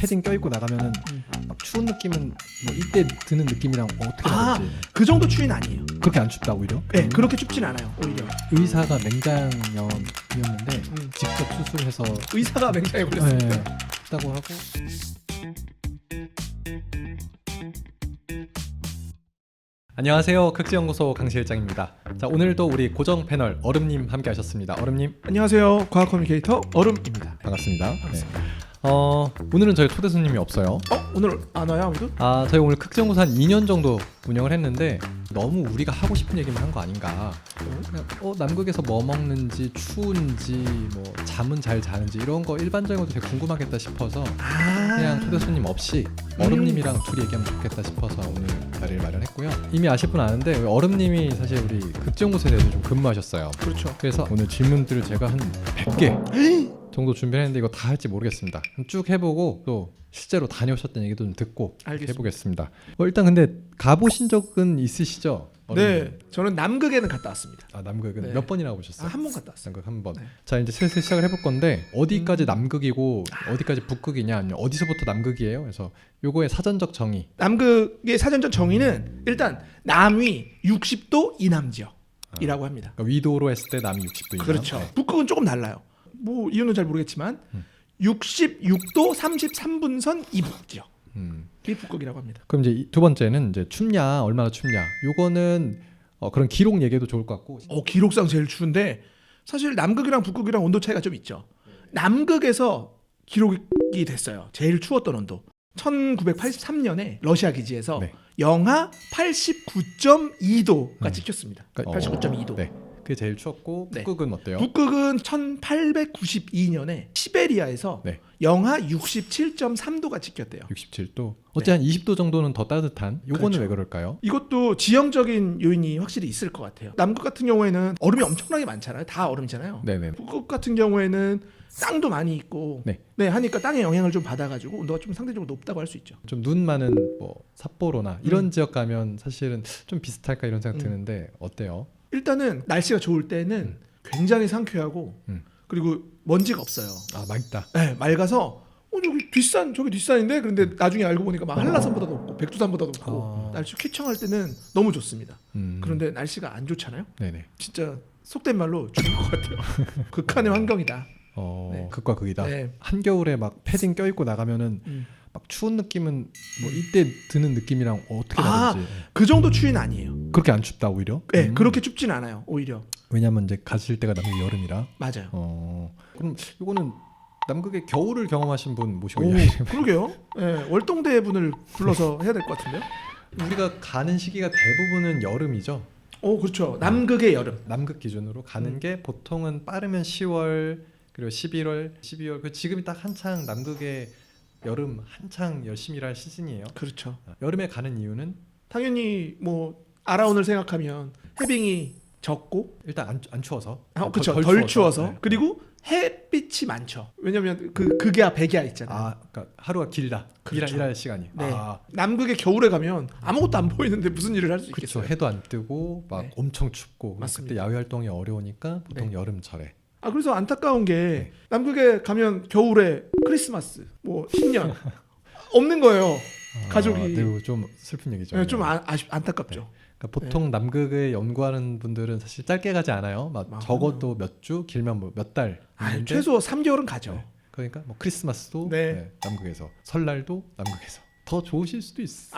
패딩 껴입고 나가면은 막 추운 느낌은 뭐 이때 드는 느낌이랑 어떻게 다른지. 그 정도 추위는 아니에요. 그렇게 안 춥다 오히려? 네, 그렇게 춥진 않아요. 오히려 의사가 맹장염이었는데 직접 수술해서 의사가 맹장에 걸렸으니까. 네, 춥다고 하고. 안녕하세요. 극지연구소 강시일장입니다. 자, 오늘도 우리 고정 패널 얼음님 함께 하셨습니다. 얼음님 안녕하세요. 과학 커뮤니케이터 얼음입니다. 반갑습니다. 반갑습니다. 네. 오늘은 저희 초대 손님이 없어요. 오늘 안 와요 아무도? 저희 오늘 극지연구소 한 2년 정도 운영을 했는데 너무 우리가 하고 싶은 얘기만 한 거 아닌가. 그냥 남극에서 뭐 먹는지 추운지 뭐 잠은 잘 자는지 이런 거 일반적인 것도 되게 궁금하겠다 싶어서 그냥 초대 손님 없이 얼음님이랑 둘이 얘기하면 좋겠다 싶어서 오늘 자리를 마련했고요. 이미 아실 분 아는데 얼음님이 사실 우리 극지연구소에도 좀 근무하셨어요. 그렇죠. 그래서 오늘 질문들을 제가 한 100개 정도 준비했는데 이거 다 할지 모르겠습니다. 쭉 해보고 또 실제로 다녀오셨던 얘기도 좀 듣고 알겠습니다. 해보겠습니다. 일단 근데 가보신 적은 있으시죠? 네, 저는 남극에는 갔다 왔습니다. 남극은 네. 몇 번이나 보셨어요? 한 번 갔다 왔어요. 남극 한 번. 네. 자, 이제 슬슬 시작을 해볼 건데 어디까지 남극이고 어디까지 북극이냐, 아니면 어디서부터 남극이에요? 그래서 요거의 사전적 정의. 남극의 사전적 정의는 일단 남위 60도 이남 지역이라고 합니다. 그러니까 위도로 했을 때 남이 60도이죠. 그렇죠. 북극은 조금 달라요. 뭐 이유는 잘 모르겠지만 66도 33분선 이북 지역. 이 북극이라고 합니다. 그럼 이제 두 번째는 이제 춥냐, 얼마나 춥냐. 요거는 그런 기록 얘기도 좋을 것 같고. 기록상 제일 추운데 사실 남극이랑 북극이랑 온도 차이가 좀 있죠. 남극에서 기록이 됐어요. 제일 추웠던 온도. 1983년에 러시아 기지에서 네. 영하 89.2도가 찍혔습니다. 그러니까 89.2도. 네. 그게 제일 추웠고 네. 북극은 어때요? 북극은 1892년에 시베리아에서 네. 영하 67.3도가 찍혔대요. 67도. 어째 한 20도 정도는 더 따뜻한. 요거는 그렇죠. 왜 그럴까요? 이것도 지형적인 요인이 확실히 있을 것 같아요. 남극 같은 경우에는 얼음이 엄청나게 많잖아요. 다 얼음이잖아요. 네네. 북극 같은 경우에는 땅도 많이 있고 네. 하니까 땅의 영향을 좀 받아가지고 온도가 좀 상대적으로 높다고 할 수 있죠. 좀 눈 많은 뭐 삿포로나 이런 지역 가면 사실은 좀 비슷할까 이런 생각 드는데 어때요? 일단은 날씨가 좋을 때는 굉장히 상쾌하고 그리고 먼지가 없어요. 맑다. 네, 맑아서 저기 뒷산인데 그런데 나중에 알고 보니까 막 한라산보다 높고 백두산보다 높고 날씨 쾌청할 때는 너무 좋습니다. 그런데 날씨가 안 좋잖아요. 네네. 진짜 속된 말로 죽을 것 같아요. 극한의 환경이다. 네. 극과 극이다. 네. 한겨울에 막 패딩 껴입고 나가면은 막 추운 느낌은 뭐 이때 드는 느낌이랑 어떻게 다른지. 그 정도 추위는 아니에요. 그렇게 안 춥다 오히려? 네, 그렇게 춥진 않아요. 오히려. 왜냐면 이제 가실 때가 남극 여름이라. 맞아요. 그럼 이거는 남극의 겨울을 경험하신 분 모시고 오, 이야기를 그러게요. 네, 월동대 분을 불러서 해야 될 것 같은데요. 우리가 가는 시기가 대부분은 여름이죠. 그렇죠. 남극의 여름. 남극 기준으로 가는 게 보통은 빠르면 10월 그리고 11월, 12월. 그 지금이 딱 한창 남극의 여름 한창 열심히 일할 시즌이에요. 그렇죠. 여름에 가는 이유는 당연히 뭐 아라온을 생각하면 해빙이 적고 일단 안 추워서. 그렇죠. 덜 추워서. 네. 그리고 햇빛이 많죠. 왜냐면 그 극야 백야 있잖아요. 그러니까 하루가 길다. 그렇죠. 일할 시간이. 네. 남극의 겨울에 가면 아무것도 안 보이는데 무슨 일을 할 수 그렇죠. 있겠어요. 해도 안 뜨고 막 네. 엄청 춥고. 맞습니다. 그때 야외 활동이 어려우니까 보통 네. 여름철에. 그래서 안타까운 게 남극에 가면 겨울에 크리스마스, 뭐 신년 없는 거예요. 가족이. 매우 좀 슬픈 얘기죠. 네, 좀 안타깝죠. 네. 그러니까 보통 남극에 연구하는 분들은 사실 짧게 가지 않아요. 막 적어도 몇 주, 길면 뭐 몇 달. 최소 3개월은 가죠. 네. 그러니까 뭐 크리스마스도 네. 남극에서, 설날도 남극에서. 더 좋으실 수도 있어.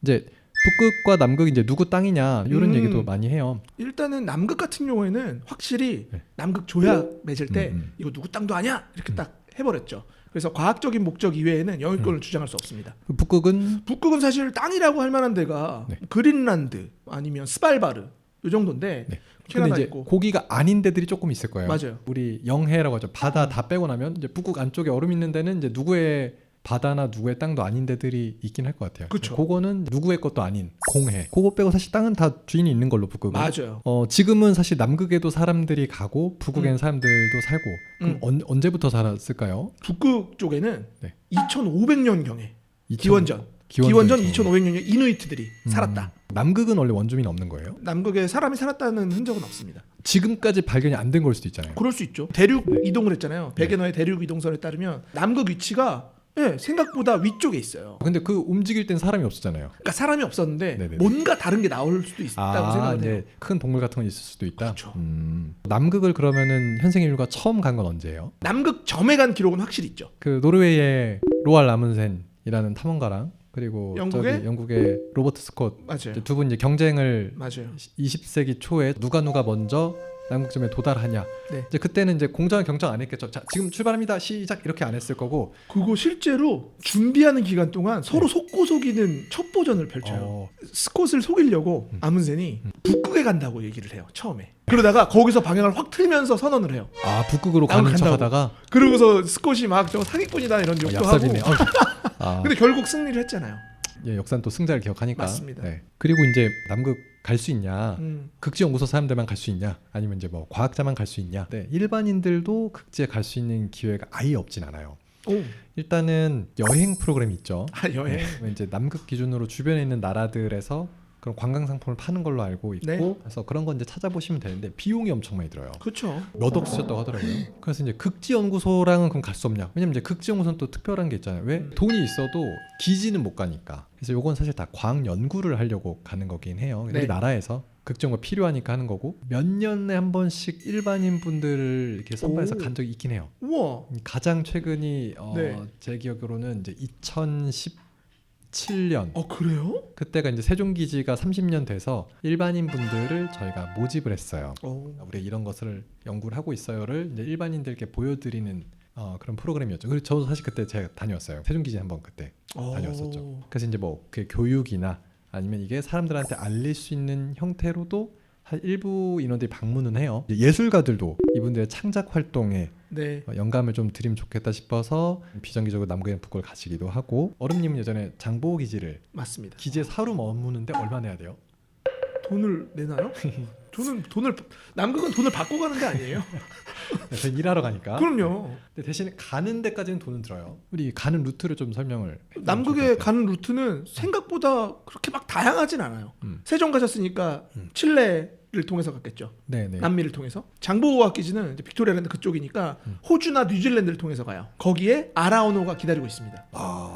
이제 북극과 남극이 이제 누구 땅이냐 이런 얘기도 많이 해요. 일단은 남극 같은 경우에는 확실히 네. 남극 조약 맺을 때 이거 누구 땅도 아니야 이렇게 딱 해버렸죠. 그래서 과학적인 목적 이외에는 영유권을 주장할 수 없습니다. 북극은 사실 땅이라고 할 만한 데가 그린란드 아니면 스발바르 이 정도인데 근데 이제 있고. 고기가 아닌 데들이 조금 있을 거예요. 맞아요. 우리 영해라고 하죠. 바다 다 빼고 나면 이제 북극 안쪽에 얼음 있는 데는 이제 누구의 바다나 누구의 땅도 아닌 데들이 있긴 할 것 같아요. 그렇죠. 그거는 누구의 것도 아닌 공해. 그거 빼고 사실 땅은 다 주인이 있는 걸로 북극은. 맞아요. 지금은 사실 남극에도 사람들이 가고 북극엔 사람들도 살고. 그럼 언제부터 살았을까요? 북극 쪽에는 네. 2500년 경에 기원전 기원전 2,500년에 이누이트들이 살았다. 남극은 원래 원주민이 없는 거예요? 남극에 사람이 살았다는 흔적은 없습니다. 지금까지 발견이 안 된 걸 수도 있잖아요. 그럴 수 있죠. 대륙 이동을 했잖아요. 베게너의 대륙 이동선에 따르면 남극 위치가 생각보다 위쪽에 있어요. 근데 그 움직일 땐 사람이 없었잖아요. 그러니까 사람이 없었는데 네네네. 뭔가 다른 게 나올 수도 있다고 생각을 해요. 큰 동물 같은 건 있을 수도 있다. 그렇죠. 남극을 그러면은 현생 인류가 처음 간 건 언제예요? 남극 점에 간 기록은 확실히 있죠. 그 노르웨이의 로알 아문센이라는 탐험가랑 그리고 영국의 로버트 스콧 맞아요. 두 분 이제 경쟁을 맞아요. 20세기 초에 누가 먼저 남극점에 도달하냐. 네. 이제 그때는 이제 공정한 경쟁 안 했겠죠. 자, 지금 출발합니다. 시작 이렇게 안 했을 거고. 그거 실제로 준비하는 기간 동안 서로 속고 속이는 첩보전을 펼쳐요. 스콧을 속이려고 아문센이 북극에 간다고 얘기를 해요. 처음에. 그러다가 거기서 방향을 확 틀면서 선언을 해요. 아 북극으로 가는 척하다가. 그러고서 스콧이 막 저 사기꾼이다 이런 욕도 하고. 근데 결국 승리를 했잖아요. 예, 역사는 또 승자를 기억하니까. 맞습니다. 네. 그리고 이제 남극 갈 수 있냐? 극지연구소 사람들만 갈 수 있냐? 아니면 이제 뭐 과학자만 갈 수 있냐? 네, 일반인들도 극지에 갈 수 있는 기회가 아예 없진 않아요. 일단은 여행 프로그램이 있죠. 여행. 네, 이제 남극 기준으로 주변에 있는 나라들에서 그런 관광 상품을 파는 걸로 알고 있고, 네. 그래서 그런 건 이제 찾아보시면 되는데 비용이 엄청 많이 들어요. 그렇죠. 몇 억 쓰셨다고 하더라고요. 그래서 이제 극지연구소랑은 그럼 갈 수 없냐? 왜냐면 이제 극지연구소는 또 특별한 게 있잖아요. 왜? 돈이 있어도 기지는 못 가니까. 그래서 요건 사실 다 과학 연구를 하려고 가는 거긴 해요. 네. 우리나라에서 극지연구가 필요하니까 하는 거고, 몇 년에 한 번씩 일반인 분들을 이렇게 선발해서 간 적이 있긴 해요. 우와. 가장 최근이 네. 제 기억으로는 이제 2017년. 그래요? 그때가 이제 세종기지가 30년 돼서 일반인 분들을 저희가 모집을 했어요. 우리 이런 것을 연구를 하고 있어요를 이제 일반인들께 보여드리는 그런 프로그램이었죠. 그리고 저도 사실 그때 제가 다녀왔어요. 세종기지 한번 그때 다녀왔었죠. 그래서 이제 뭐 그 교육이나 아니면 이게 사람들한테 알릴 수 있는 형태로도 일부 인원들이 방문은 해요. 예술가들도 이분들의 창작 활동에 네. 영감을 좀 드리면 좋겠다 싶어서 비정기적으로 남극이나 북극을 가시기도 하고. 얼음님은 예전에 장보고 기지를 맞습니다. 기지에서 하루 머무는데 얼마 내야 돼요? 돈을 내나요? 돈을 남극은 돈을 받고 가는 게 아니에요? 저 일하러 가니까. 그럼요. 근데 대신에 가는 데까지는 돈은 들어요. 우리 가는 루트를 좀 설명을. 남극에 가는 루트는 생각보다 그렇게 막 다양하진 않아요. 세종 가셨으니까 칠레를 통해서 갔겠죠. 네네. 남미를 통해서. 장보고학 기지는 이제 빅토리아랜드 그쪽이니까 호주나 뉴질랜드를 통해서 가요. 거기에 아라오노가 기다리고 있습니다.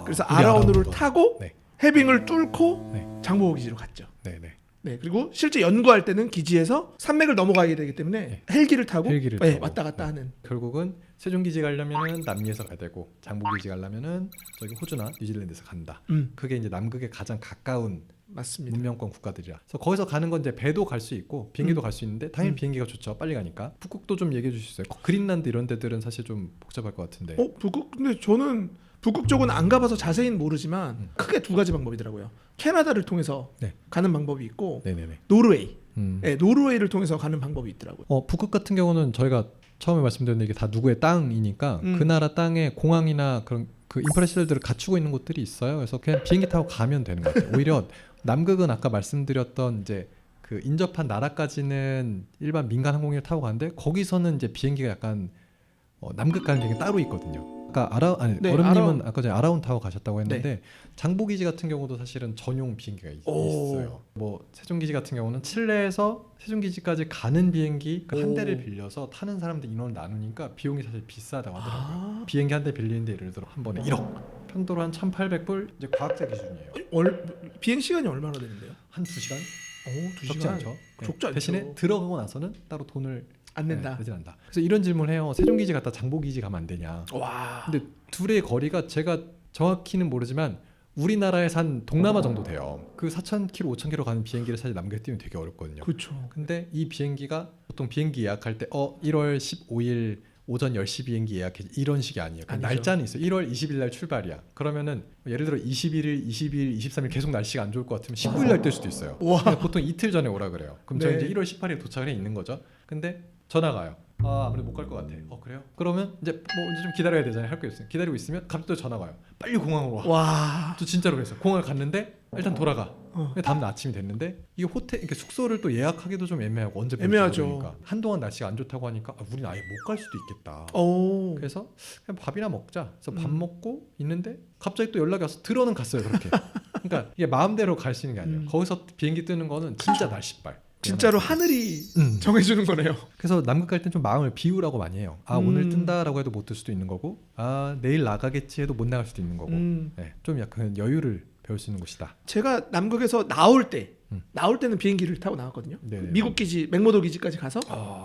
그래서 아라오노를 타고 네. 해빙을 뚫고 네. 장보고 기지로 갔죠. 네네. 네, 그리고 실제 연구할 때는 기지에서 산맥을 넘어가야 되기 때문에 헬기를 타고 왔다 갔다 하는. 결국은 세종기지 가려면은 남미에서 가야 되고 장보기지 가려면은 저기 호주나 뉴질랜드에서 간다. 그게 이제 남극에 가장 가까운 맞습니다. 문명권 국가들이라. 그래서 거기서 가는 건 이제 배도 갈 수 있고 비행기도 갈 수 있는데 당연히 비행기가 좋죠. 빨리 가니까. 북극도 좀 얘기해 주실 수 있어요? 그린란드 이런 데들은 사실 좀 복잡할 것 같은데. 북극? 근데 저는 북극 쪽은 안 가봐서 자세히는 모르지만 크게 두 가지 방법이더라고요. 캐나다를 통해서 가는 방법이 있고 네네네. 노르웨이. 네, 노르웨이를 통해서 가는 방법이 있더라고요. 북극 같은 경우는 저희가 처음에 말씀드렸는데 이게 다 누구의 땅이니까 그 나라 땅에 공항이나 그런 그 인프라시설들을 갖추고 있는 곳들이 있어요. 그래서 그냥 비행기 타고 가면 되는 것 같아요. 오히려 남극은 아까 말씀드렸던 이제 그 인접한 나라까지는 일반 민간 항공기를 타고 가는데 거기서는 이제 비행기가 약간 남극 가는 비행기 따로 있거든요. 아까 얼음님은 아까 전에 아라운 타고 가셨다고 했는데 장보기지 같은 경우도 사실은 전용 비행기가 있어요. 뭐 세종기지 같은 경우는 칠레에서 세종기지까지 가는 비행기 한 대를 빌려서 타는 사람들 인원을 나누니까 비용이 사실 비싸다고 하더라고요. 비행기 한 대 빌리는데 예를 들어 한 번에 1억. 편도로 한 1,800불 이제 과학자 기준이에요. 비행 시간이 얼마나 되는데요? 한 2시간? 2시간. 적지 않죠. 적지 않죠. 대신에 들어가고 나서는 따로 돈을 안 낸다. 내진 않는다. 그래서 이런 질문을 해요. 세종기지 갔다 장보기지 가면 안 되냐. 와. 근데 둘의 거리가 제가 정확히는 모르지만 우리나라에서 한 동남아 정도 돼요. 그 4,000km, 5,000km 가는 비행기를 사실 남극에 띄우면 되게 어렵거든요. 그렇죠. 근데 이 비행기가 보통 비행기 예약할 때 1월 15일 오전 10시 비행기 예약해 이런 식이 아니에요. 날짜는 있어요. 1월 20일 날 출발이야. 그러면은 예를 들어 21일, 22일, 23일 계속 날씨가 안 좋을 것 같으면 19일 날 뜰 수도 있어요. 보통 이틀 전에 오라 그래요. 그럼 저희 이제 1월 18일에 도착을 해 있는 거죠. 근데 전화가 와요. 아무래도 못 갈 것 같아. 그래요? 그러면 이제 이제 좀 기다려야 되잖아요. 할 게 없어요. 기다리고 있으면 갑자기 또 전화가 와요. 빨리 공항으로 와. 와. 또 진짜로 그랬어요. 공항을 갔는데 일단 돌아가. 다음날 아침이 됐는데 이게 호텔, 이렇게 숙소를 또 예약하기도 좀 애매하고 언제 애매하죠. 모르니까. 한동안 날씨가 안 좋다고 하니까 우리는 아예 못 갈 수도 있겠다. 그래서 그냥 밥이나 먹자. 그래서 밥 먹고 있는데 갑자기 또 연락이 와서 들어는 갔어요. 그렇게. 그러니까 이게 마음대로 갈 수 있는 게 아니에요. 거기서 비행기 뜨는 거는 진짜 날씨발. 진짜로 하늘이 정해주는 거네요. 그래서 남극 갈 땐 좀 마음을 비우라고 많이 해요. 오늘 뜬다라고 해도 못 뜰 수도 있는 거고, 내일 나가겠지 해도 못 나갈 수도 있는 거고, 네, 좀 약간 여유를 배울 수 있는 곳이다. 제가 남극에서 나올 때는 비행기를 타고 나왔거든요. 네네. 미국 기지 맥모도 기지까지 가서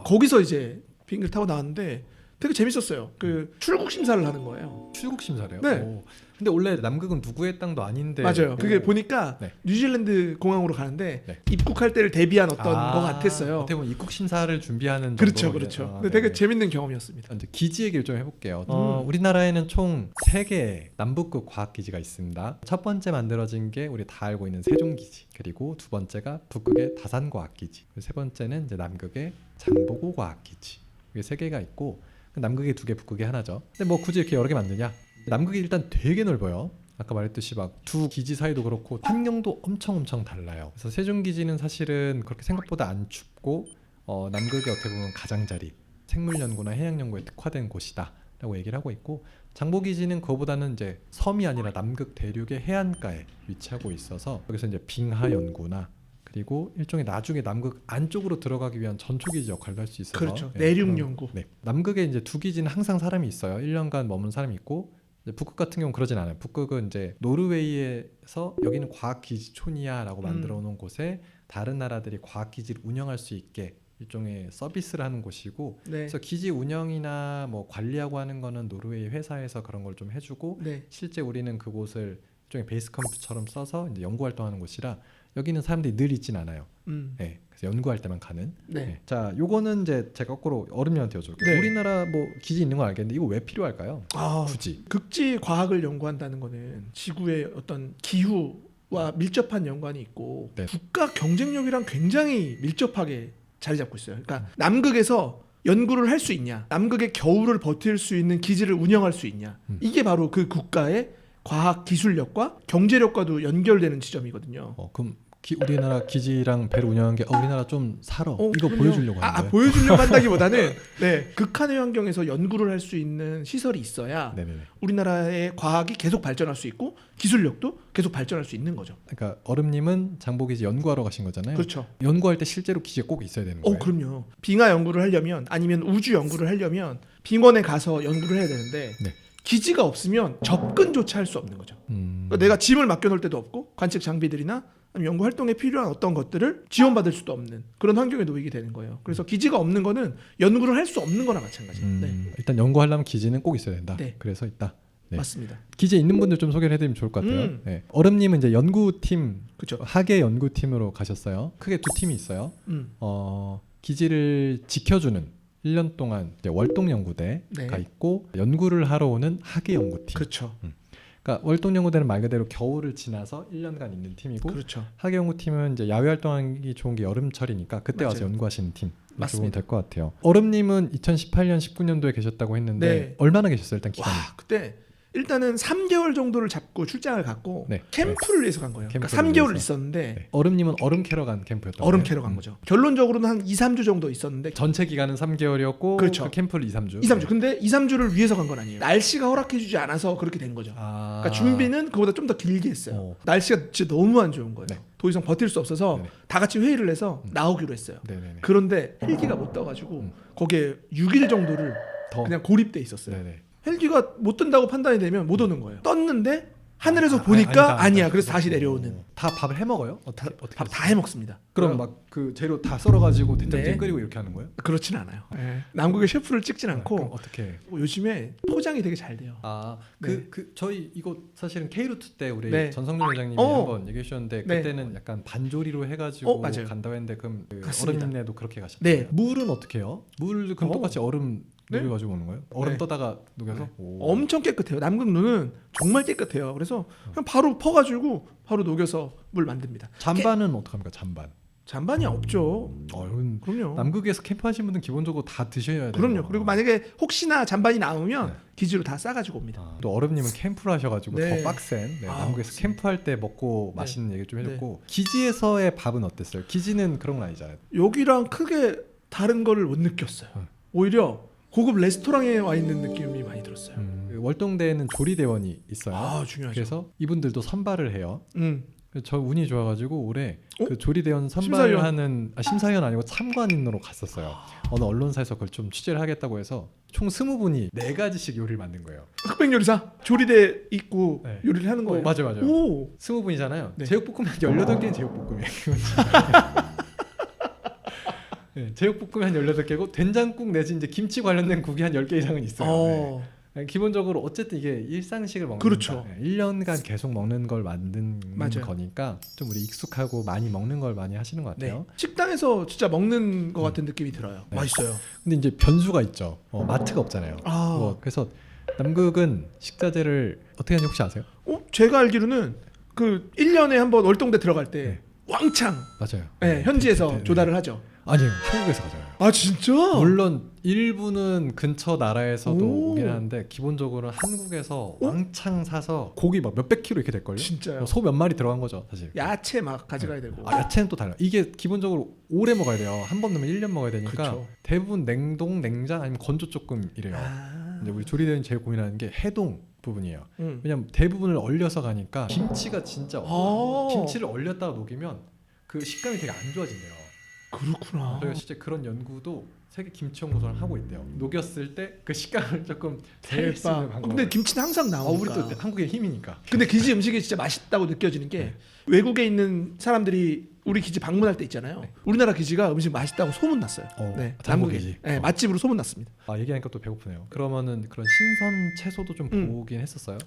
거기서 이제 비행기를 타고 나왔는데 되게 재밌었어요. 그 출국 심사를 하는 거예요. 출국 심사래요? 네. 오. 근데 원래 남극은 누구의 땅도 아닌데. 맞아요. 그게 보니까 네. 뉴질랜드 공항으로 가는데 네. 입국할 때를 대비한 어떤 거 같았어요. 어떻게 보면 입국 심사를 준비하는 그렇죠, 정도로 그렇죠. 이제, 근데 되게 재밌는 경험이었습니다. 이제 기지 얘기를 좀 해볼게요. 우리나라에는 총 3개의 남북극 과학기지가 있습니다. 첫 번째 만들어진 게 우리 다 알고 있는 세종기지, 그리고 두 번째가 북극의 다산과학기지, 그리고 세 번째는 이제 남극의 장보고과학기지. 이게 3개가 있고 남극에 2개, 북극에 하나죠. 근데 뭐 굳이 이렇게 여러 개 만드냐? 남극이 일단 되게 넓어요. 아까 말했듯이 막 두 기지 사이도 그렇고 환경도 엄청 달라요. 그래서 세종기지는 사실은 그렇게 생각보다 안 춥고 남극의 어떻게 보면 가장자리, 생물 연구나 해양 연구에 특화된 곳이다라고 얘기를 하고 있고, 장보기지는 그거보다는 이제 섬이 아니라 남극 대륙의 해안가에 위치하고 있어서 여기서 이제 빙하 연구나 그리고 일종의 나중에 남극 안쪽으로 들어가기 위한 전초기지 역할을 할 수 있어서 그렇죠. 내륙 연구. 네. 남극에 이제 2기지는 항상 사람이 있어요. 1년간 머문 사람이 있고, 이제 북극 같은 경우는 그러진 않아요. 북극은 이제 노르웨이에서 여기는 과학기지촌이야라고 만들어 놓은 곳에 다른 나라들이 과학기지를 운영할 수 있게 일종의 서비스를 하는 곳이고, 네. 그래서 기지 운영이나 뭐 관리하고 하는 거는 노르웨이 회사에서 그런 걸 좀 해주고, 네. 실제 우리는 그곳을 일종의 베이스 컴프처럼 써서 이제 연구 활동하는 곳이라 여기는 사람들이 늘 있진 않아요. 네, 그래서 연구할 때만 가는. 네. 네. 자, 요거는 이제 제가 거꾸로 얼음님한테 여쭤볼게요. 네. 우리나라 뭐 기지 있는 건 알겠는데 이거 왜 필요할까요? 굳이. 극지 과학을 연구한다는 거는 지구의 어떤 기후와 밀접한 연관이 있고 네. 국가 경쟁력이랑 굉장히 밀접하게 자리 잡고 있어요. 그러니까 남극에서 연구를 할 수 있냐, 남극의 겨울을 버틸 수 있는 기지를 운영할 수 있냐, 이게 바로 그 국가의 과학 기술력과 경제력과도 연결되는 지점이거든요. 그럼 우리나라 기지랑 배를 운영한 게 우리나라 좀 살아. 이거 그럼요. 보여주려고 하는 거예요? 보여주려고 한다기보다는 네, 극한의 환경에서 연구를 할 수 있는 시설이 있어야 네네네. 우리나라의 과학이 계속 발전할 수 있고 기술력도 계속 발전할 수 있는 거죠. 그러니까 얼음님은 장보기지 연구하러 가신 거잖아요. 그렇죠. 연구할 때 실제로 기지가 꼭 있어야 되는 거예요? 그럼요. 빙하 연구를 하려면 아니면 우주 연구를 하려면 빙원에 가서 연구를 해야 되는데 네. 기지가 없으면 접근조차 할 수 없는 거죠. 그러니까 내가 짐을 맡겨놓을 때도 없고 관측 장비들이나 아니면 연구 활동에 필요한 어떤 것들을 지원받을 수도 없는 그런 환경에 놓이게 되는 거예요. 그래서 기지가 없는 거는 연구를 할 수 없는 거나 마찬가지예요. 네. 일단 연구하려면 기지는 꼭 있어야 된다. 네. 그래서 있다. 네. 맞습니다. 기지에 있는 분들 좀 소개를 해드리면 좋을 것 같아요. 네. 얼음님은 이제 연구팀, 그렇죠. 학예 연구팀으로 가셨어요. 크게 2팀이 있어요. 기지를 지켜주는 1년 동안 이제 월동연구대가 네. 있고, 연구를 하러 오는 학예연구팀. 그렇죠. 그러니까 월동연구대는 말 그대로 겨울을 지나서 1년간 있는 팀이고, 그렇죠. 학예연구팀은 이제 야외 활동하기 좋은 게 여름철이니까 그때 와서 맞아요. 연구하시는 팀. 맞습니다. 보면 될 것 같아요. 얼음님은 2018년, 19년도에 계셨다고 했는데 네. 얼마나 계셨어요, 일단 기간이? 그때 일단은 3개월 정도를 잡고 출장을 갔고 네. 캠프를 위해서 간 거예요. 그러니까 캠프를 3개월 위해서. 있었는데 네. 얼음님은 얼음 캐러 간 캠프였던 얼음 거예요? 캐러 간 거죠. 결론적으로는 한 2, 3주 정도 있었는데 전체 기간은 3개월이었고 그렇죠. 그 캠프를 2, 3주. 2, 3주. 근데 2, 3주를 위해서 간 건 아니에요. 날씨가 허락해주지 않아서 그렇게 된 거죠. 그러니까 준비는 그보다 좀 더 길게 했어요. 날씨가 진짜 너무 안 좋은 거예요. 네. 더 이상 버틸 수 없어서 네네. 다 같이 회의를 해서 나오기로 했어요. 네네네. 그런데 헬기가 못 떠가지고 거기에 6일 정도를 더. 그냥 고립돼 있었어요. 네네. 헬기가 못 뜬다고 판단이 되면 못 오는 거예요. 떴는데 하늘에서 보니까 아니야. 그래서 다시 내려오는. 다 밥을 해 먹어요? 어떻게 밥 다 해 먹습니다. 그럼 막 그 재료 다 썰어가지고 된장찌개 네. 끓이고 이렇게 하는 거예요? 그렇진 않아요. 남극의 셰프를 찍진 그럼 않고 어떻게? 요즘에 포장이 되게 잘 돼요. 그 저희 이거 사실은 K루트 때 우리 네. 전성준 원장님이 한번 얘기해 주셨는데 네. 그때는 약간 반조리로 해가지고 맞아요. 간다고 했는데 그럼 그 맞습니다. 얼음님네도 그렇게 가셨어요? 네. 물은 어떻게 해요? 물도 그럼 어. 똑같이 얼음 네. 녹여가지고 오는 거예요? 얼음 네. 떠다가 녹여서? 오. 엄청 깨끗해요. 남극 눈은 정말 깨끗해요. 그래서 그냥 바로 퍼가지고 바로 녹여서 물 만듭니다. 잔반은 어떡합니까? 잔반. 잔반이 없죠. 이건 그럼요. 남극에서 캠프하신 분들은 기본적으로 다 드셔야 돼요. 그럼요. 그리고 만약에 혹시나 잔반이 남으면 네. 기지로 다 싸가지고 옵니다. 또 얼음님은 캠프를 하셔가지고 네. 더 빡센 남극에서 맞습니다. 캠프할 때 먹고 네. 맛있는 얘기 좀 해줬고 기지에서의 밥은 어땠어요? 기지는 그런 건 아니잖아요. 여기랑 크게 다른 거를 못 느꼈어요. 오히려 고급 레스토랑에 와 있는 느낌이 많이 들었어요. 월동대에는 조리대원이 있어요. 아, 중요하죠. 그래서 이분들도 선발을 해요. 음. 저 운이 좋아가지고 올해 어? 그 조리대원 심사위원. 선발하는 심사위원 아니고 참관인으로 갔었어요. 어느 언론사에서 그걸 좀 취재를 하겠다고 해서 총 20분이 4가지씩 요리를 만든 거예요. 흑백 요리사 조리대 있고 네. 요리를 하는 거예요. 맞아요. 오. 20분이잖아요. 네. 제육볶음면 18개는 제육볶음이에요. 네, 제육볶음이 한 18개고 된장국 내지 이제 김치 관련된 국이 한 10개 이상은 있어요. 네. 기본적으로 어쨌든 이게 일상식을 먹는 그렇죠. 1년간 계속 먹는 걸 만든 맞아요. 거니까 좀 우리 익숙하고 많이 먹는 걸 많이 하시는 것 네. 같아요. 식당에서 진짜 먹는 것 같은 느낌이 들어요. 네. 맛있어요. 근데 이제 변수가 있죠. 마트가 없잖아요. 그래서 남극은 식자재를 어떻게 하는지 혹시 아세요? 제가 알기로는 그 1년에 한번 월동대 들어갈 때 네. 왕창 맞아요. 현지에서 네. 조달을 하죠. 아니요, 한국에서 가져요. 아 진짜? 물론 일부는 근처 나라에서도 오. 오긴 하는데 기본적으로는 한국에서 왕창 사서 고기 막 몇백 킬로 이렇게 될걸요? 진짜요? 소 몇 마리 들어간 거죠 사실. 야채 막 가져가야 되고. 야채는 또 달라요. 이게 기본적으로 오래 먹어야 돼요. 한 번 넣으면 1년 먹어야 되니까 그쵸. 대부분 냉동, 냉장 아니면 건조 조금 이래요. 이제 우리 조리대원이 제일 고민하는 게 해동 부분이에요. 왜냐면 대부분을 얼려서 가니까 김치가 진짜 김치를 얼렸다가 녹이면 그 식감이 되게 안 좋아진대요. 그렇구나. 저희가 실제 그런 연구도 세계 김치연구소랑 하고 있대요. 녹였을 때 그 식감을 조금 낼 수 있는 방법. 근데 김치는 항상 나오니까. 우리 또 한국의 힘이니까. 근데 기지 음식이 진짜 맛있다고 느껴지는 게 외국에 있는 사람들이 우리 기지 방문할 때 있잖아요. 네. 우리나라 기지가 음식 맛있다고 소문났어요. 남극 기지. 맛집으로 소문났습니다. 얘기하니까 또 배고프네요. 그러면은 그런 신선 채소도 좀 보긴 했었어요.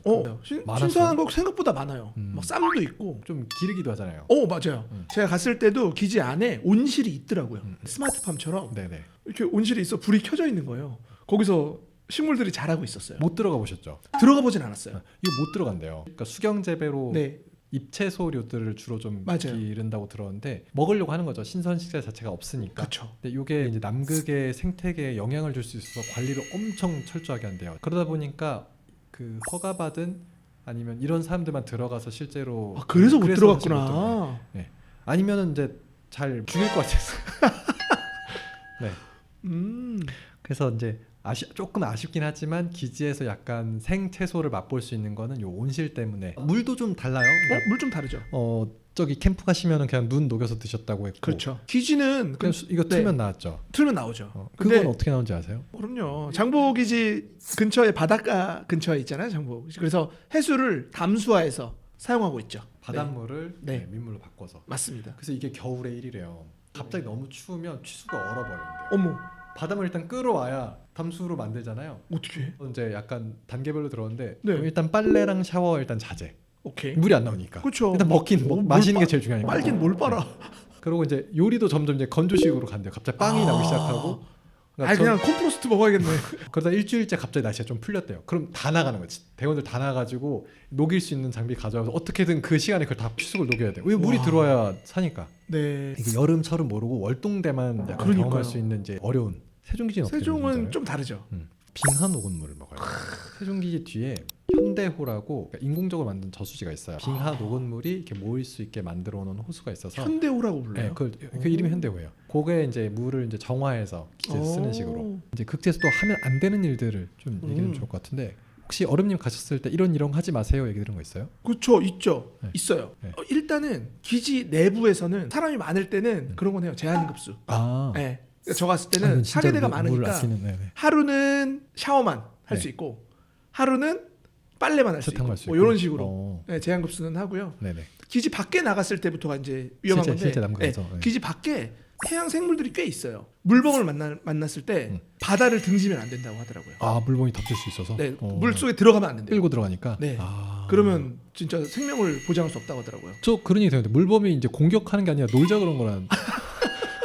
신선한 거 생각보다 많아요. 막 쌈도 있고 좀 기르기도 하잖아요. 맞아요. 제가 갔을 때도 기지 안에 온실이 있더라고요. 스마트팜처럼 네네. 이렇게 온실이 있어 불이 켜져 있는 거예요. 거기서 식물들이 자라고 있었어요. 못 들어가 보셨죠? 들어가 보진 않았어요. 이거 못 들어간대요. 그러니까 수경 재배로 네. 잎채소류들을 주로 좀 맞아요. 기른다고 들었는데 먹으려고 하는 거죠. 신선 식재 자체가 없으니까. 그렇죠. 근데 이게 이제 남극의 생태계에 영향을 줄 수 있어서 관리를 엄청 철저하게 한대요. 그러다 보니까 그 허가받은 아니면 이런 사람들만 들어가서 실제로 그래서 못 사실 들어갔구나. 네. 아니면은 이제 잘 죽일 것 같았어요. 네. 그래서 이제 조금 아쉽긴 하지만 기지에서 약간 생채소를 맛볼 수 있는 거는 요 온실 때문에. 물도 좀 달라요. 그러니까 물 좀 다르죠. 저기 캠프 가시면은 그냥 눈 녹여서 드셨다고 했고. 그렇죠. 기지는 그냥 이거 틀면 나왔죠. 틀면 나오죠. 그건 어떻게 나온지 아세요? 그럼요. 장보기지 근처에 바닷가 근처에 있잖아요. 장보기지. 그래서 해수를 담수화해서 사용하고 있죠. 바닷물을 민물로 바꿔서. 맞습니다. 그래서 이게 겨울에 일이래요. 갑자기 너무 추우면 취수가 얼어버린대요. 어머. 바닷물 일단 끌어와야 담수로 만들잖아요. 어떻게 해? 이제 약간 단계별로 들어오는데 네. 일단 빨래랑 샤워 일단 자제. 오케이. 물이 안 나오니까. 그렇죠. 일단 마시는 게 제일 중요하니까. 빨긴 뭘 빨아. 그리고 이제 요리도 점점 이제 건조식으로 간대요. 갑자기 빵이 나오기 시작하고. 그러니까 그냥 콤프로스트 먹어야겠네. 그러다 일주일째 갑자기 날씨가 좀 풀렸대요. 그럼 다 나가는 거지. 대원들 다 나가지고 녹일 수 있는 장비 가져와서 어떻게든 그 시간에 그걸 다 피숙을 녹여야 돼. 왜 물이 들어와야 사니까. 네. 이게 여름철은 모르고 월동대만 약간 경험할 수 있는 이제 어려운. 세종기지는 어떻게 세종은 좀 다르죠. 빙하 녹은물을 먹어요. 세종기지 뒤에 현대호라고 그러니까 인공적으로 만든 저수지가 있어요. 빙하 녹은물이 이렇게 모일 수 있게 만들어 놓은 호수가 있어서 현대호라고 불러요. 네, 그 이름이 현대호예요. 그게 이제 물을 이제 정화해서 기지에서 쓰는 식으로. 이제 극지에서 또 하면 안 되는 일들을 좀 얘기하면 좋을 것 같은데 혹시 얼음님 가셨을 때 이런 하지 마세요 얘기 들은 거 있어요? 그렇죠, 있죠. 네. 있어요. 네. 일단은 기지 내부에서는 사람이 많을 때는 그런 건 해요. 제한급수. 네. 저 갔을 때는 사계대가 많으니까 하루는 샤워만 할 수 있고 하루는 빨래만 할 수 있고 뭐 이런 식으로 제한급수는 하고요. 네네. 기지 밖에 나갔을 때부터가 이제 위험한 건데 실제 남극에서 기지 밖에 해양 생물들이 꽤 있어요. 물범을 만났을 때 바다를 등지면 안 된다고 하더라고요. 물범이 덮칠 수 있어서? 네, 물 속에 들어가면 안 된대요. 끌고 들어가니까? 네. 그러면 진짜 생명을 보장할 수 없다고 하더라고요. 저 그런 얘기 들었는데 물범이 이제 공격하는 게 아니라 놀자 그런 거란.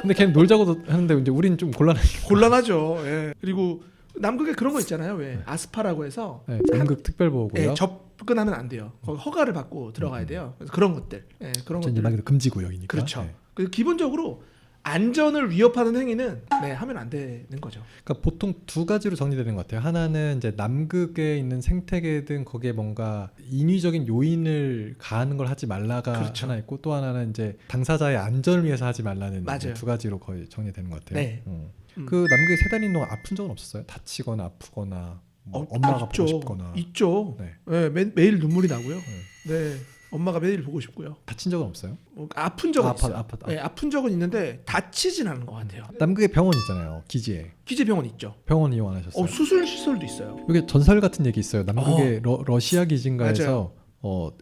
근데 걔는 놀자고도 하는데 이제 우리는 좀 곤란하죠. 예. 그리고 남극에 그런 거 있잖아요. 왜 아스파라고 해서 남극 특별보호구역. 접근하면 안 돼요. 거기 허가를 받고 들어가야 돼요. 그래서 그런 것들, 그런 것들. 말 그대로 금지구역이니까. 그렇죠. 그래서 기본적으로 안전을 위협하는 행위는 하면 안 되는 거죠. 그러니까 보통 두 가지로 정리되는 것 같아요. 하나는 이제 남극에 있는 생태계든 거기에 뭔가 인위적인 요인을 가하는 걸 하지 말라가 하나 있고 또 하나는 이제 당사자의 안전을 위해서 하지 말라는 두 가지로 거의 정리되는 것 같아요. 네. 그 남극에 3달 동안 아픈 적은 없었어요? 다치거나 아프거나 뭐 엄마가 있죠. 보고 싶거나. 있죠. 네. 네, 매일 눈물이 나고요. 네. 엄마가 매일 보고 싶고요. 다친 적은 없어요? 아픈 적은 있어요. 아파. 네, 아픈 적은 있는데 다치진 않은 것 같아요. 남극에 병원 있잖아요. 기지에. 기지병원 있죠. 병원 이용 안 하셨어요? 수술 시설도 있어요. 이게 전설 같은 얘기 있어요. 남극의 러시아 기진가에서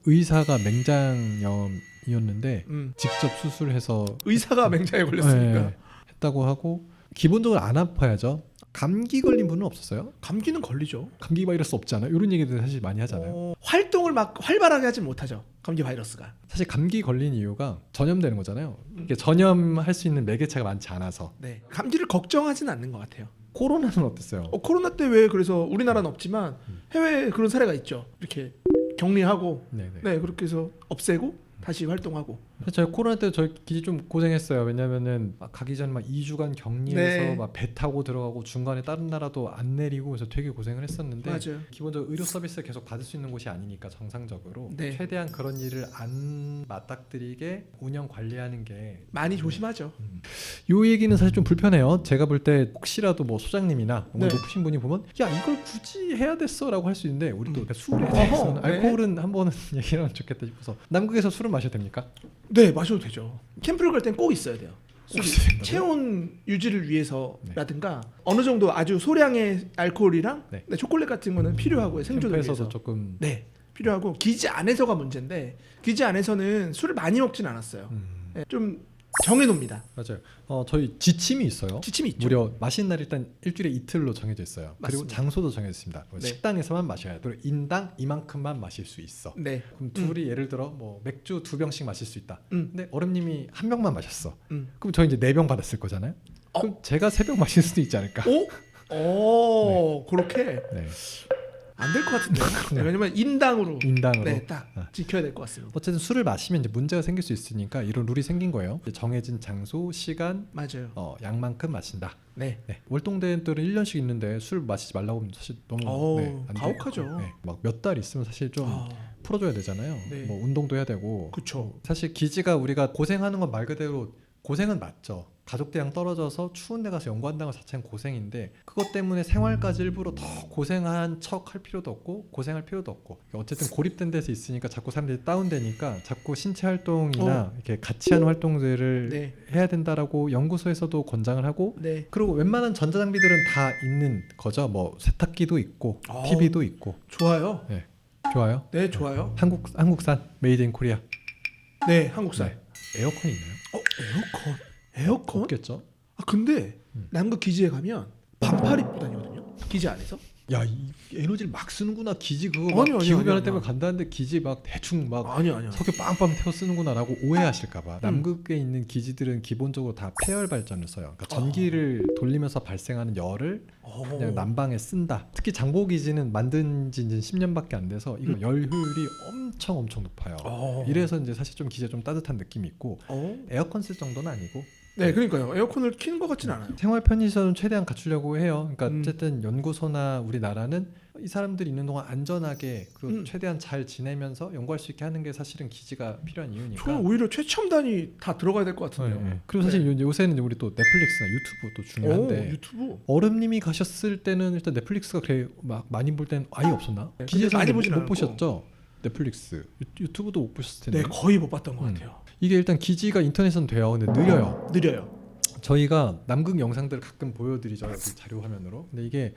의사가 맹장염이었는데 직접 수술해서 의사가 맹장에 걸렸으니까 네, 했다고 하고 기본적으로 안 아파야죠. 감기 걸린 분은 없었어요? 감기는 걸리죠. 감기 바이러스 없지 않아요? 이런 얘기들 사실 많이 하잖아요. 활동을 막 활발하게 하진 못하죠. 감기 바이러스가. 사실 감기 걸린 이유가 전염되는 거잖아요. 이게 전염할 수 있는 매개체가 많지 않아서. 네. 감기를 걱정하진 않는 것 같아요. 코로나는 어땠어요? 코로나 때 왜 그래서 우리나라는 없지만 해외에 그런 사례가 있죠. 이렇게 격리하고 네 그렇게 해서 없애고 다시 활동하고. 저희 코로나 때 저희 기지 좀 고생했어요. 왜냐면은 가기 전에 막 2주간 격리해서 네. 막 배 타고 들어가고 중간에 다른 나라도 안 내리고 그래서 되게 고생을 했었는데 맞아요. 기본적으로 의료 서비스를 계속 받을 수 있는 곳이 아니니까 정상적으로 네. 최대한 그런 일을 안 맞닥뜨리게 운영 관리하는 게 많이 조심하죠. 요 얘기는 사실 좀 불편해요. 제가 볼 때 혹시라도 뭐 소장님이나 뭔가 네. 높으신 분이 보면 야 이걸 굳이 해야 됐어라고 할 수 있는데 우리 또 술에 대해서는 네. 알코올은 한 번은 얘기하면 좋겠다 싶어서 남극에서 술을 마셔도 됩니까? 네, 마셔도 되죠. 캠프를 갈 땐 꼭 있어야 돼요. 꼭 있어야 된다고요? 체온 유지를 위해서라든가 어느 정도 아주 소량의 알코올이랑 네. 초콜릿 같은 거는 필요하고요. 생존을 캠프에서도 위해서. 조금 네, 필요하고 기지 안에서가 문제인데 기지 안에서는 술을 많이 먹진 않았어요. 네, 좀 정해놉니다. 맞아요. 저희 지침이 있어요. 지침이 있죠. 무려 마시는 날 일단 일주일에 이틀로 정해져 있어요. 그리고 맞습니다. 장소도 정해져 있습니다. 네. 식당에서만 마셔야 돼. 그리고 인당 이만큼만 마실 수 있어. 네. 그럼 둘이 예를 들어 뭐 맥주 2병씩 마실 수 있다. 음. 근데 얼음님이 1병만 마셨어. 음. 그럼 저 이제 4병 받았을 거잖아요. 그럼 제가 3병 마실 수도 있지 않을까? 오, 그렇게 네. 안 될 것 같은데요. 네, 왜냐면 인당으로 인당으로. 딱 지켜야 될 것 같습니다. 어쨌든 술을 마시면 이제 문제가 생길 수 있으니까 이런 룰이 생긴 거예요. 이제 정해진 장소, 시간, 맞아요. 양만큼 마신다. 네. 네. 월동대들은 1년씩 있는데 술 마시지 말라고 하면 사실 너무 안 돼요. 가혹하죠. 네. 막 몇 달 있으면 사실 좀 풀어줘야 되잖아요. 네. 뭐 운동도 해야 되고. 그렇죠. 사실 기지가 우리가 고생하는 건 말 그대로 고생은 맞죠. 가족들이랑 떨어져서 추운 데 가서 연구한다는 것 자체는 고생인데 그것 때문에 생활까지 일부러 더 고생한 척 할 필요도 없고 고생할 필요도 없고 어쨌든 고립된 데서 있으니까 자꾸 사람들이 다운되니까 자꾸 신체 활동이나 이렇게 같이 하는 활동들을 네. 해야 된다라고 연구소에서도 권장을 하고 네. 그리고 웬만한 전자장비들은 다 있는 거죠. 뭐 세탁기도 있고 TV도 있고. 좋아요. 네. 좋아요. 네, 좋아요. 한국산 메이드 인 코리아. 네, 한국산. 네. 에어컨 있나요? 에어컨? 없겠죠. 근데 남극 기지에 가면 반팔 입고 다니거든요. 기지 안에서. 야, 이 에너지를 막 쓰는구나. 기지 그거 막 기후 변화 때문에 간다는데 기지 막 대충 막 아니요. 석유 빵빵 태워 쓰는구나라고 오해하실까봐. 남극에 있는 기지들은 기본적으로 다 폐열 발전을 써요. 그러니까 전기를 돌리면서 발생하는 열을 그냥 난방에 쓴다. 특히 장보 기지는 만든 지 이제 10년밖에 안 돼서 이거 열 효율이 엄청 높아요. 이래서 이제 사실 좀 기지가 좀 따뜻한 느낌이 있고 에어컨 쓸 정도는 아니고. 네, 그러니까요. 에어컨을 켜는 것 같진 않아요. 생활 편의시설은 최대한 갖추려고 해요. 그러니까 어쨌든 연구소나 우리나라는 이 사람들이 있는 동안 안전하게 그리고 최대한 잘 지내면서 연구할 수 있게 하는 게 사실은 기지가 필요한 이유니까. 저는 오히려 최첨단이 다 들어가야 될 것 같은데요. 네. 그리고 사실 요새는 우리 또 넷플릭스나 유튜브도 중요한데 유튜브. 얼음님이 가셨을 때는 일단 넷플릭스가 그렇게 막 많이 볼 때는 아예 없었나? 네, 기지에서 많이 못 보진 않았고. 보셨죠? 넷플릭스, 유튜브도 못 보셨을 텐데. 네, 거의 못 봤던 것 같아요. 이게 일단 기지가 인터넷은 돼요. 근데 느려요. 저희가 남극 영상들을 가끔 보여드리죠. 여기 자료 화면으로. 근데 이게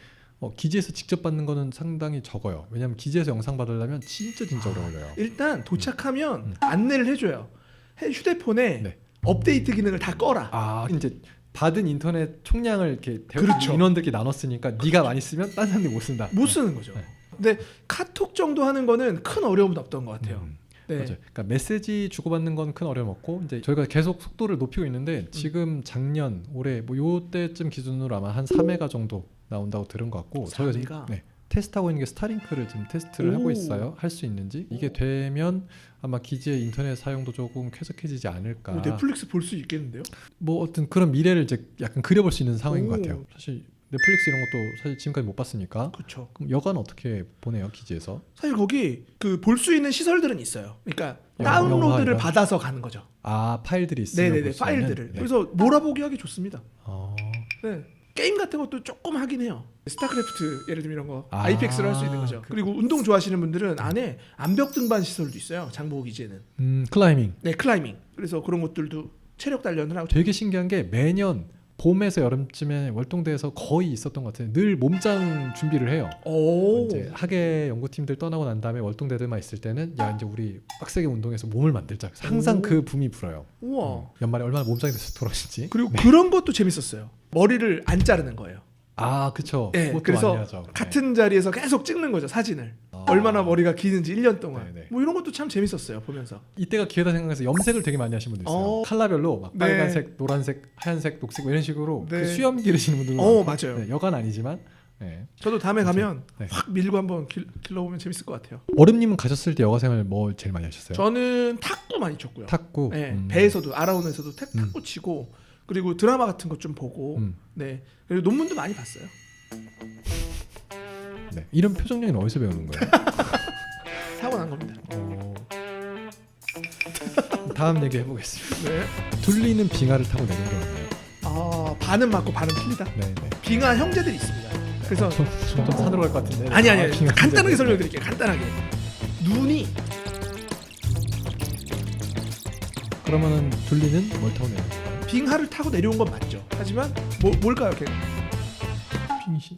기지에서 직접 받는 거는 상당히 적어요. 왜냐하면 기지에서 영상 받으려면 진짜 오래 걸려요. 일단 도착하면 안내를 해줘요. 휴대폰에 네. 업데이트 기능을 다 꺼라. 이제 받은 인터넷 총량을 이렇게 그렇죠. 인원들끼리 나눴으니까 네가 많이 쓰면 다른 사람들이 못 쓴다. 못 쓰는 거죠. 네. 근데 카톡 정도 하는 거는 큰 어려움은 없던 것 같아요. 네. 맞아요. 그러니까 메시지 주고받는 건 큰 어려움 없고 이제 저희가 계속 속도를 높이고 있는데 지금 작년 올해 뭐 요때쯤 기준으로 아마 한 3회가 정도 나온다고 들은 것 같고 저희가 지금 테스트하고 있는 게 스타링크를 지금 테스트를 하고 있어요. 할 수 있는지 이게 되면 아마 기지의 인터넷 사용도 조금 쾌적해지지 않을까. 넷플릭스 볼 수 있겠는데요? 뭐 어떤 그런 미래를 이제 약간 그려볼 수 있는 상황인 것 같아요. 사실 넷플릭스 이런 것도 사실 지금까지 못 봤으니까. 그렇죠. 그럼 여간 어떻게 보내요 기지에서? 사실 거기 그 볼 수 있는 시설들은 있어요. 그러니까 다운로드를 받아서 가는 거죠. 파일들이 있으면 네네네, 파일들을. 그래서 몰아보기 하기 좋습니다. 네. 게임 같은 것도 조금 하긴 해요. 스타크래프트 예를 들면 이런 거 아, 아이펙스로 할 수 있는 거죠. 그리고 운동 좋아하시는 분들은 안에 암벽 등반 시설도 있어요. 장보고 기지에는. 클라이밍. 네, 클라이밍. 그래서 그런 것들도 체력 단련을 하고. 되게 신기한 게 매년 봄에서 여름쯤에 월동대에서 거의 있었던 것 같아요. 늘 몸짱 준비를 해요. 오. 이제 학예 연구팀들 떠나고 난 다음에 월동대들만 있을 때는 야 이제 우리 빡세게 운동해서 몸을 만들자. 항상 오. 그 붐이 불어요. 우와. 연말에 얼마나 몸짱이 돼서 돌아오실지. 그리고 그런 것도 재밌었어요. 머리를 안 자르는 거예요. 아 그쵸. 네, 그것도 그래서 많이 하죠. 같은 자리에서 계속 찍는 거죠, 사진을. 아. 얼마나 머리가 기는지 1년 동안. 네네. 뭐 이런 것도 참 재밌었어요, 보면서. 이때가 기회다 생각해서 염색을 되게 많이 하시는 분들 있어요. 컬러별로 막 네. 빨간색, 노란색, 하얀색, 녹색 뭐 이런 식으로 네. 그 수염 기르시는 분들도 많고. 맞아요. 네, 여간 아니지만 네. 저도 다음에 가면 네. 확 밀고 한번 길러보면 재밌을 것 같아요. 얼음님은 가셨을 때 여가 생활 뭐 제일 많이 하셨어요? 저는 탁구 많이 쳤고요. 탁구. 네, 배에서도 아라운에서도 탁구 치고 그리고 드라마 같은 것 좀 보고 네 그리고 논문도 많이 봤어요. 네. 이런 표정력은 어디서 배우는 거예요? 타고난 겁니다. 다음 얘기 해보겠습니다. 네. 둘리는 빙하를 타고 내려오나요? 아 반은 맞고 반은 틀리다. 네, 네. 빙하 형제들이 있습니다. 그래서 점점 산으로 갈 것 같은데. 아니 빙하 간단하게 문제는. 설명드릴게요. 간단하게 눈이 그러면은 둘리는 뭘 타고 내려올까요? 빙하를 타고 내려온 건 맞죠. 하지만 뭘까요, 걔가? 빙신.